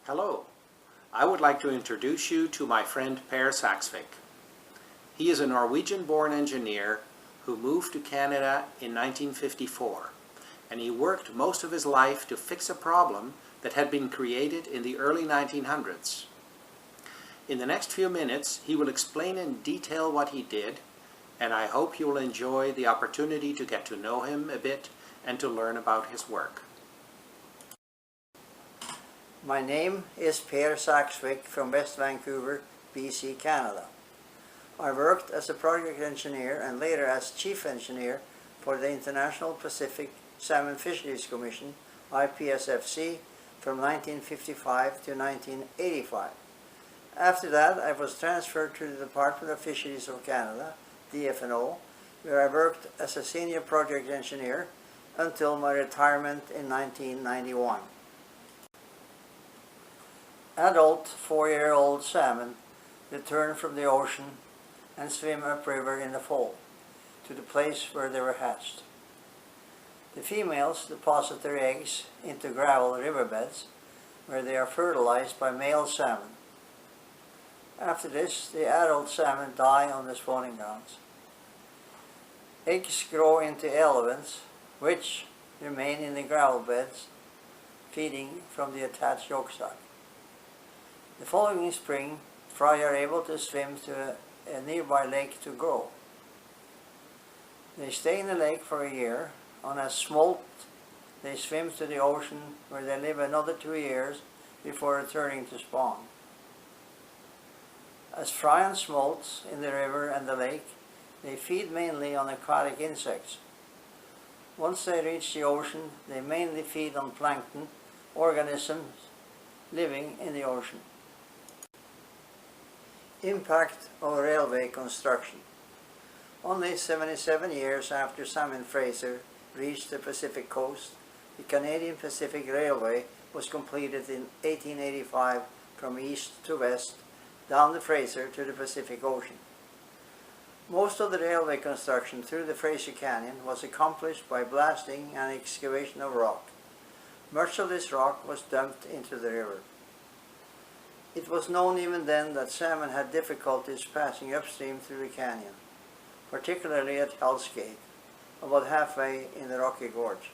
Hello, I would like to introduce you to my friend Per Saxvik. He is a Norwegian-born engineer who moved to Canada in 1954, and he worked most of his life to fix a problem that had been created in the early 1900s. In the next few minutes, he will explain in detail what he did, and I hope you will enjoy the opportunity to get to know him a bit and to learn about his work. My name is Per Saxvik from West Vancouver, BC, Canada. I worked as a project engineer and later as chief engineer for the International Pacific Salmon Fisheries Commission, IPSFC, from 1955 to 1985. After that, I was transferred to the Department of Fisheries of Canada, DFNO, where I worked as a senior project engineer until my retirement in 1991. Adult 4-year-old salmon return from the ocean and swim upriver in the fall to the place where they were hatched. The females deposit their eggs into gravel riverbeds where they are fertilized by male salmon. After this, the adult salmon die on the spawning grounds. Eggs grow into elephants, which remain in the gravel beds, feeding from the attached yolk sac. The following spring, fry are able to swim to a nearby lake to grow. They stay in the lake for a year. On a smolt, they swim to the ocean where they live another 2 years before returning to spawn. As fry and smolts in the river and the lake, they feed mainly on aquatic insects. Once they reach the ocean, they mainly feed on plankton, organisms living in the ocean. Impact of railway construction. Only 77 years after Salmon Fraser reached the Pacific coast, the Canadian Pacific Railway was completed in 1885 from east to west, down the Fraser to the Pacific Ocean. Most of the railway construction through the Fraser Canyon was accomplished by blasting and excavation of rock. Much of this rock was dumped into the river. It was known even then that salmon had difficulties passing upstream through the canyon, particularly at Hell's Gate, about halfway in the Rocky Gorge.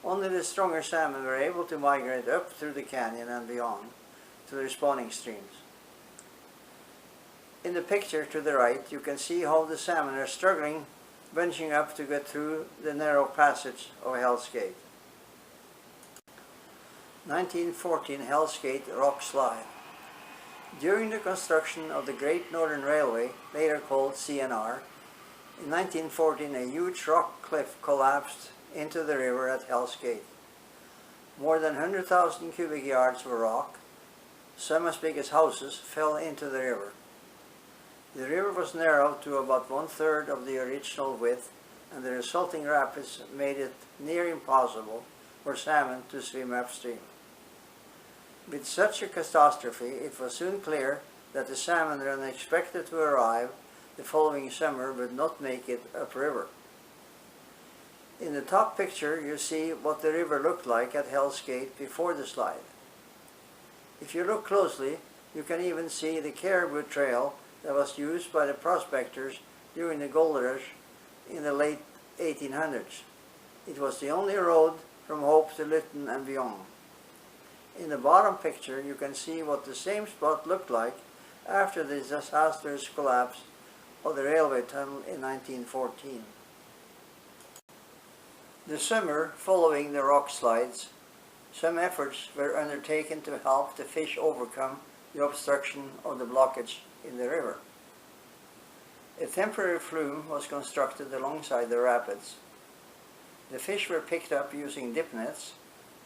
Only the stronger salmon were able to migrate up through the canyon and beyond to their spawning streams. In the picture to the right, you can see how the salmon are struggling, bunching up to get through the narrow passage of Hell's Gate. 1914 Hell's Gate rock slide. During the construction of the Great Northern Railway, later called CNR, in 1914 a huge rock cliff collapsed into the river at Hell's Gate. More than 100,000 cubic yards of rock, some as big as houses, fell into the river. The river was narrowed to about 1/3 of the original width, and the resulting rapids made it near impossible for salmon to swim upstream. With such a catastrophe, it was soon clear that the salmon run expected to arrive the following summer would not make it upriver. In the top picture, you see what the river looked like at Hell's Gate before the slide. If you look closely, you can even see the caribou trail that was used by the prospectors during the gold rush in the late 1800s. It was the only road from Hope to Lytton and beyond. In the bottom picture, you can see what the same spot looked like after the disastrous collapse of the railway tunnel in 1914. The summer following the rock slides, some efforts were undertaken to help the fish overcome the obstruction of the blockage in the river. A temporary flume was constructed alongside the rapids. The fish were picked up using dip nets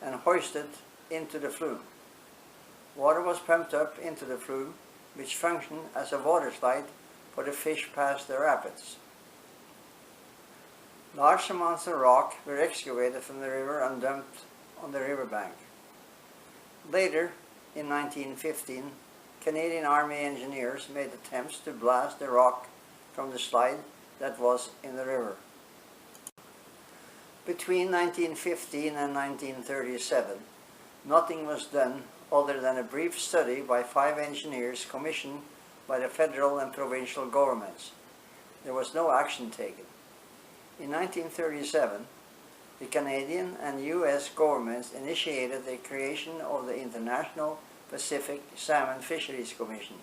and hoisted into the flume. Water was pumped up into the flume, which functioned as a water slide for the fish past the rapids. Large amounts of rock were excavated from the river and dumped on the riverbank. Later, in 1915, Canadian Army engineers made attempts to blast the rock from the slide that was in the river. Between 1915 and 1937, nothing was done other than a brief study by 5 engineers commissioned by the federal and provincial governments. There was no action taken. In 1937, the Canadian and U.S. governments initiated the creation of the International Pacific Salmon Fisheries Commission.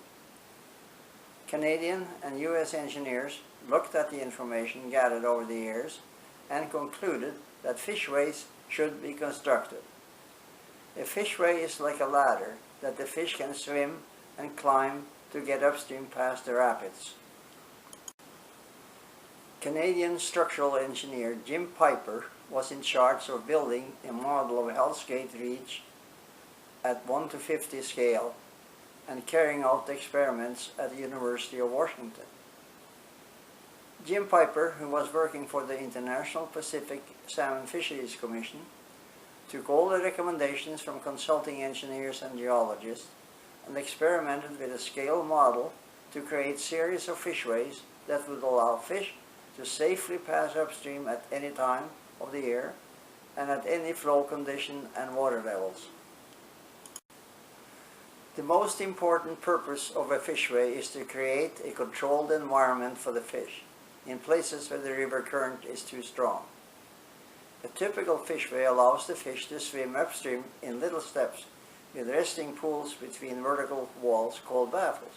Canadian and U.S. engineers looked at the information gathered over the years and concluded that fishways should be constructed. A fishway is like a ladder that the fish can swim and climb to get upstream past the rapids. Canadian structural engineer Jim Piper was in charge of building a model of Hell's Gate Reach at 1:50 scale and carrying out experiments at the University of Washington. Jim Piper, who was working for the International Pacific Salmon Fisheries Commission, took all the recommendations from consulting engineers and geologists and experimented with a scale model to create a series of fishways that would allow fish to safely pass upstream at any time of the year and at any flow condition and water levels. The most important purpose of a fishway is to create a controlled environment for the fish in places where the river current is too strong. A typical fishway allows the fish to swim upstream in little steps with resting pools between vertical walls called baffles.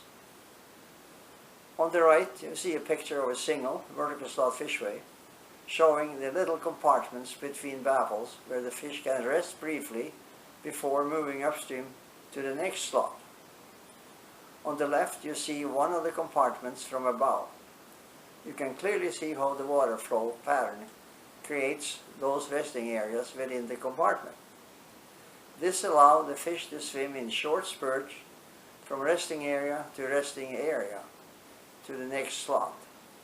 On the right, you see a picture of a single vertical slot fishway showing the little compartments between baffles where the fish can rest briefly before moving upstream to the next slot. On the left, you see one of the compartments from above. You can clearly see how the water flow pattern creates those resting areas within the compartment. This allows the fish to swim in short spurts from resting area to resting area to the next slot.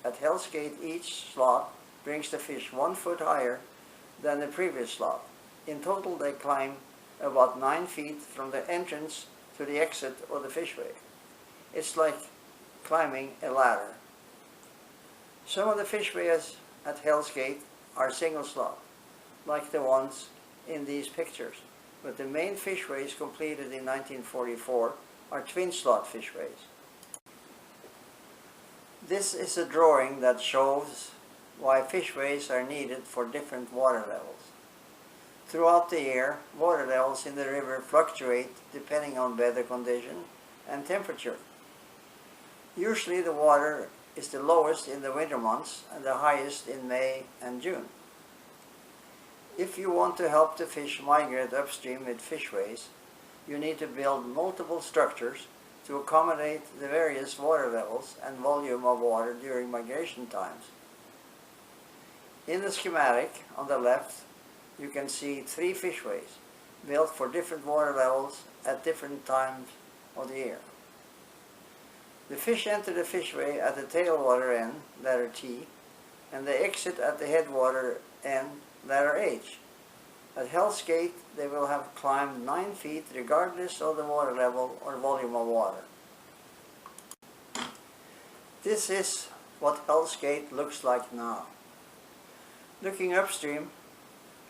At Hell's Gate, each slot brings the fish 1 foot higher than the previous slot. In total, they climb about 9 feet from the entrance to the exit of the fishway. It's like climbing a ladder. Some of the fishways at Hell's Gate are single slot, like the ones in these pictures, but the main fishways completed in 1944 are twin slot fishways. This is a drawing that shows why fishways are needed for different water levels. Throughout the year, water levels in the river fluctuate depending on weather condition and temperature. Usually the water is the lowest in the winter months and the highest in May and June. If you want to help the fish migrate upstream with fishways, you need to build multiple structures to accommodate the various water levels and volume of water during migration times. In the schematic on the left, you can see 3 fishways built for different water levels at different times of the year. The fish enter the fishway at the tailwater end, letter T, and they exit at the headwater end, letter H. At Hell's Gate, they will have climbed 9 feet regardless of the water level or volume of water. This is what Hell's Gate looks like now. Looking upstream,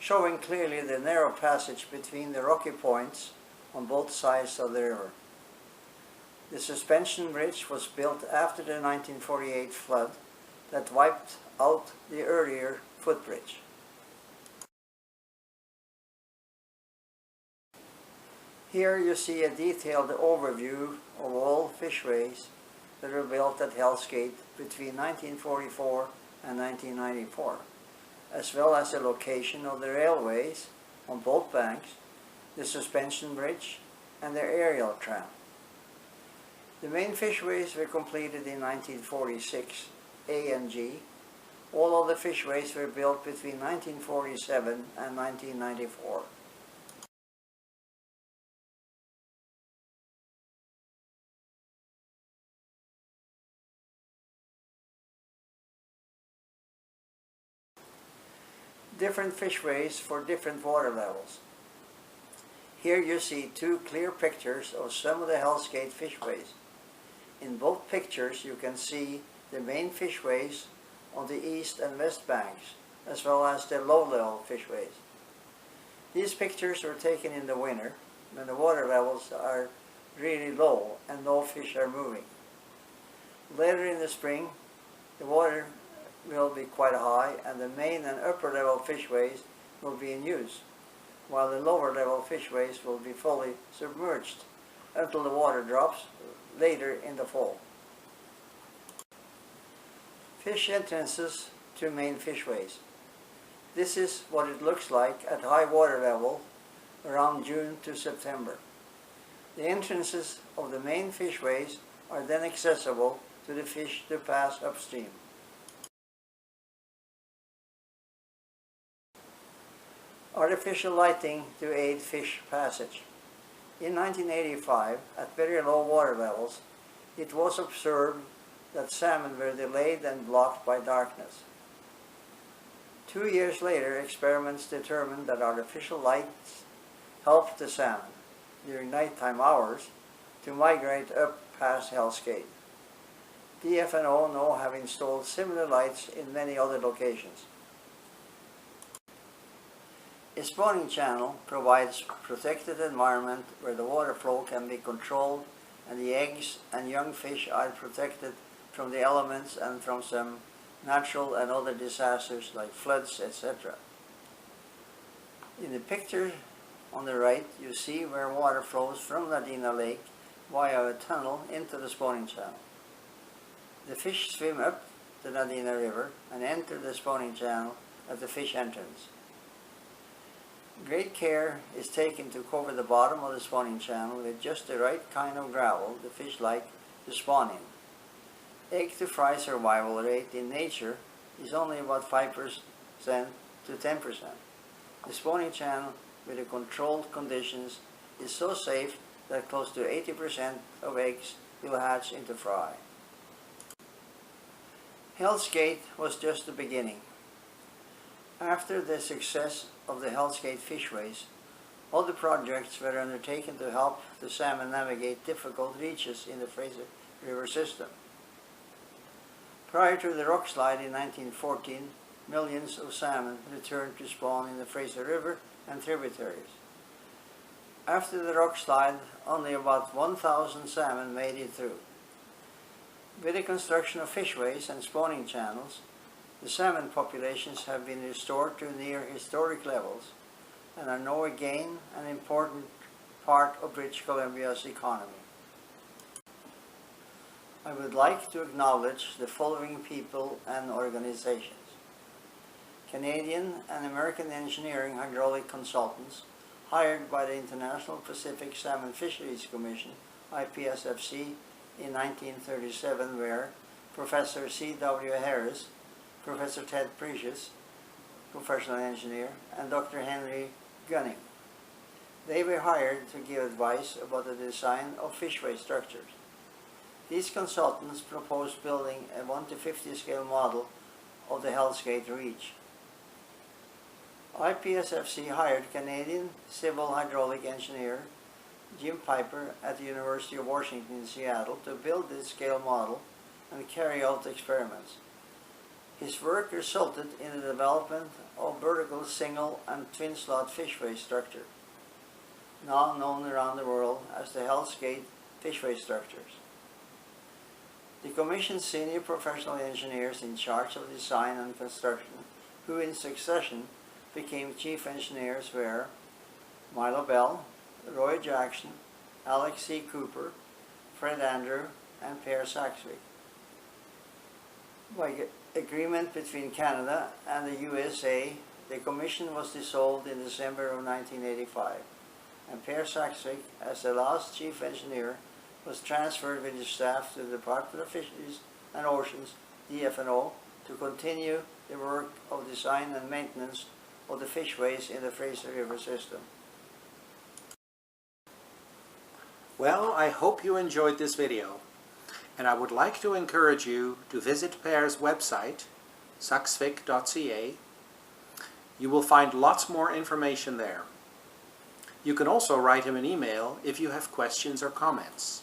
showing clearly the narrow passage between the rocky points on both sides of the river. The suspension bridge was built after the 1948 flood that wiped out the earlier footbridge. Here you see a detailed overview of all fishways that were built at Hell's Gate between 1944 and 1994, as well as the location of the railways on both banks, the suspension bridge, and the aerial tram. The main fishways were completed in 1946, A and G. All of the fishways were built between 1947 and 1994. Different fishways for different water levels. Here you see 2 clear pictures of some of the Hell's Gate fishways. In both pictures you can see the main fishways on the east and west banks, as well as the low-level fishways. These pictures were taken in the winter, when the water levels are really low and no fish are moving. Later in the spring, the water will be quite high and the main and upper level fishways will be in use, while the lower level fishways will be fully submerged until the water drops later in the fall. Fish entrances to main fishways. This is what it looks like at high water level around June to September. The entrances of the main fishways are then accessible to the fish to pass upstream. Artificial lighting to aid fish passage. In 1985, at very low water levels, it was observed that salmon were delayed and blocked by darkness. 2 years later, experiments determined that artificial lights helped the salmon during nighttime hours to migrate up past Hell's Gate. DFNO now have installed similar lights in many other locations. A spawning channel provides protected environment where the water flow can be controlled and the eggs and young fish are protected from the elements and from some natural and other disasters like floods, etc. In the picture on the right, you see where water flows from Nadina Lake via a tunnel into the spawning channel. The fish swim up the Nadina River and enter the spawning channel at the fish entrance. Great care is taken to cover the bottom of the spawning channel with just the right kind of gravel the fish like to spawn in. Egg to fry survival rate in nature is only about 5% to 10%. The spawning channel with the controlled conditions is so safe that close to 80% of eggs will hatch into fry. Hell's Gate was just the beginning. After the success of the Hell's Gate Fishways, other projects were undertaken to help the salmon navigate difficult reaches in the Fraser River system. Prior to the rock slide in 1914, millions of salmon returned to spawn in the Fraser River and tributaries. After the rock slide, only about 1,000 salmon made it through. With the construction of fishways and spawning channels, the salmon populations have been restored to near historic levels and are now again an important part of British Columbia's economy. I would like to acknowledge the following people and organizations: Canadian and American engineering hydraulic consultants hired by the International Pacific Salmon Fisheries Commission, IPSFC, in 1937 were Professor C.W. Harris, Professor Ted Precious, professional engineer, and Dr. Henry Gunning. They were hired to give advice about the design of fishway structures. These consultants proposed building a 1:50 scale model of the Hell's Gate Reach. IPSFC hired Canadian civil hydraulic engineer Jim Piper at the University of Washington in Seattle to build this scale model and carry out experiments. His work resulted in the development of vertical single and twin slot fishway structure, now known around the world as the Hell's Gate fishway structures. The Commission's senior professional engineers in charge of design and construction, who in succession became chief engineers, were Milo Bell, Roy Jackson, Alex C. Cooper, Fred Andrew, and Per Saxvik. By agreement between Canada and the USA, the Commission was dissolved in December of 1985, and Per Saxvik, as the last chief engineer, was transferred with his staff to the Department of Fisheries and Oceans, DFNO, to continue the work of design and maintenance of the fishways in the Fraser River system. Well, I hope you enjoyed this video, and I would like to encourage you to visit Per's website, saxvik.ca. You will find lots more information there. You can also write him an email if you have questions or comments.